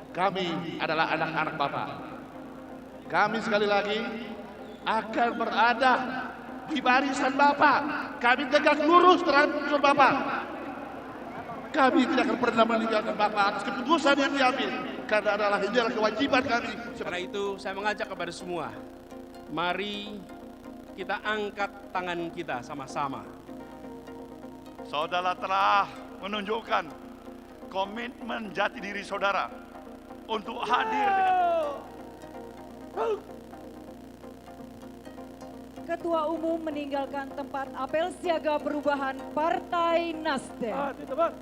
Kami adalah anak-anak Bapak. Kami sekali lagi akan berada di barisan Bapak. Kami tegak lurus terhadap unsur Bapak. Kami tidak akan pernah meninggalkan Bapak atas keputusan yang diambil. Karena adalah kewajiban kami. Karena itu saya mengajak kepada semua, mari kita angkat tangan kita sama-sama. Saudara telah menunjukkan komitmen jati diri saudara untuk hadir dengan Ketua Umum meninggalkan tempat apel siaga perubahan Partai Nasdem.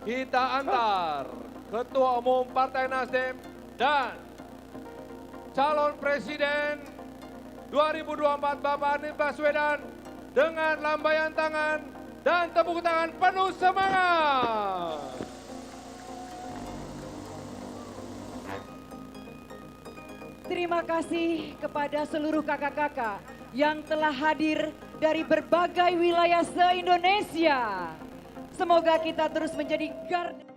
Kita antar Ketua Umum Partai Nasdem dan calon Presiden 2024 Bapak Anies Baswedan dengan lambaian tangan dan tepuk tangan penuh semangat. Terima kasih kepada seluruh kakak-kakak yang telah hadir dari berbagai wilayah se-Indonesia. Semoga kita terus menjadi garda.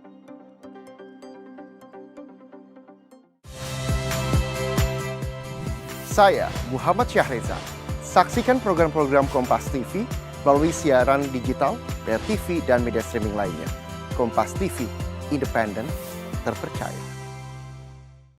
Saya Muhammad Syahreza. Saksikan program-program Kompas TV melalui siaran digital, pay TV, dan media streaming lainnya. Kompas TV, independen, terpercaya.